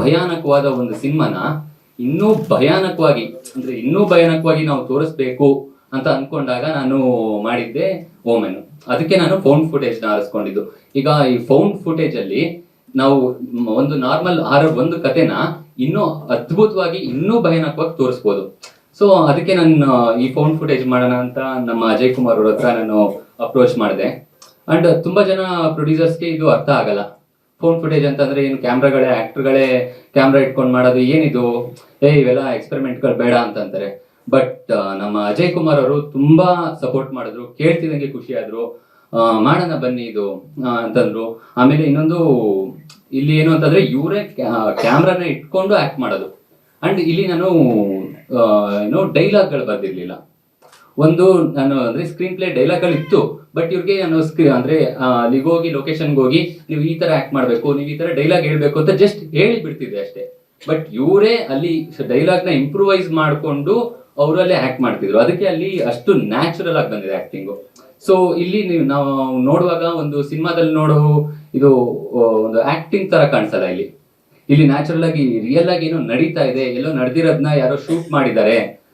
ಭಯಾನಕವಾದ ಒಂದು ಸಿನಿಮಾನ ಇನ್ನೂ ಭಯಾನಕವಾಗಿ ನಾವು ತೋರಿಸ್ಬೇಕು ಅಂತ ಅನ್ಕೊಂಡಾಗ ನಾನು ಮಾಡಿದ್ದೆ ಓಮೆನ್. ಅದಕ್ಕೆ ನಾನು ಫೌಂಡ್ ಫುಟೇಜ್ ನ ಆರಿಸ್ಕೊಂಡಿದ್ದು. ಈಗ ಈ ಫೌಂಡ್ ಫುಟೇಜ್ ಅಲ್ಲಿ ನಾವು ಒಂದು ನಾರ್ಮಲ್ ಒಂದು ಕಥೆನ ಇನ್ನೂ ಅದ್ಭುತವಾಗಿ ಇನ್ನೂ ಭಯಾನಕವಾಗಿ ತೋರಿಸ್ಬೋದು. ಸೊ ಅದಕ್ಕೆ ನಾನು ಈ ಫೌಂಡ್ ಫುಟೇಜ್ ಮಾಡೋಣ ಅಂತ ನಮ್ಮ ಅಜಯ್ ಕುಮಾರ್ ಅವ್ರ ಹತ್ರ ನಾನು ಅಪ್ರೋಚ್ ಮಾಡಿದೆ. ಅಂಡ್ ತುಂಬಾ ಜನ ಪ್ರೊಡ್ಯೂಸರ್ಸ್ಗೆ ಇದು ಅರ್ಥ ಆಗಲ್ಲ. ಫೌಂಡ್ ಫುಟೇಜ್ ಅಂತಂದ್ರೆ ಏನು, ಆಕ್ಟರ್ಗಳೇ ಕ್ಯಾಮ್ರಾ ಇಟ್ಕೊಂಡು ಮಾಡೋದು ಏನಿದು, ಇವೆಲ್ಲ ಎಕ್ಸ್ಪೆರಿಮೆಂಟ್ಗಳು ಬೇಡ ಅಂತಂತಾರೆ. ಬಟ್ ನಮ್ಮ ಅಜಯ್ ಕುಮಾರ್ ಅವರು ತುಂಬಾ ಸಪೋರ್ಟ್ ಮಾಡಿದ್ರು, ಕೇಳ್ತಿದಂಗೆ ಖುಷಿ ಆದ್ರು, ಮಾಡೋಣ ಬನ್ನಿ ಇದು ಅಂತಂದ್ರು. ಆಮೇಲೆ ಇನ್ನೊಂದು ಇಲ್ಲಿ ಏನು ಅಂತಂದ್ರೆ ಇವರೇ ಕ್ಯಾಮ್ರಾನ ಇಟ್ಕೊಂಡು ಆಕ್ಟ್ ಮಾಡೋದು. ಅಂಡ್ ಇಲ್ಲಿ ನಾನು ಡೈಲಾಗ್ಗಳು ಬರ್ದಿರ್ಲಿಲ್ಲ. ನಾನು ಅಂದ್ರೆ ಸ್ಕ್ರೀನ್ ಪ್ಲೇ ಡೈಲಾಗ್ಗಳು ಇತ್ತು, ಬಟ್ ಇವ್ರಿಗೆ ನಾನು ಅಲ್ಲಿಗೆ ಹೋಗಿ ಲೊಕೇಶನ್ಗೆ ಹೋಗಿ ನೀವು ಈ ತರ ಆಕ್ಟ್ ಮಾಡ್ಬೇಕು, ನೀವು ಈ ತರ ಡೈಲಾಗ್ ಹೇಳ್ಬೇಕು ಅಂತ ಜಸ್ಟ್ ಹೇಳಿ ಬಿಡ್ತಿದ್ದೆ ಅಷ್ಟೇ. ಬಟ್ ಇವರೇ ಅಲ್ಲಿ ಡೈಲಾಗ್ ನ ಇಂಪ್ರೂವೈಸ್ ಮಾಡ್ಕೊಂಡು ಅವರಲ್ಲೇ ಆಕ್ಟ್ ಮಾಡ್ತಿದ್ರು. ಅದಕ್ಕೆ ಅಲ್ಲಿ ಅಷ್ಟು ನ್ಯಾಚುರಲ್ ಆಗಿ ಬಂದಿದೆ ಆಕ್ಟಿಂಗು. ಸೊ ಇಲ್ಲಿ ನಾವು ನೋಡುವಾಗ ಒಂದು ಸಿನಿಮಾದಲ್ಲಿ ಇದು ಒಂದು ಆಕ್ಟಿಂಗ್ ತರ ಕಾಣಿಸಲ್ಲ. ಇಲ್ಲಿ ನ್ಯಾಚುರಲ್ ಆಗಿ ರಿಯಲ್ ಆಗಿ ಏನೋ ನಡೀತಾ ಇದೆ, ಎಲ್ಲೋ ನಡೆದಿರೋದನ್ನ ಯಾರೋ ಶೂಟ್ ಮಾಡಿದ್ದಾರೆ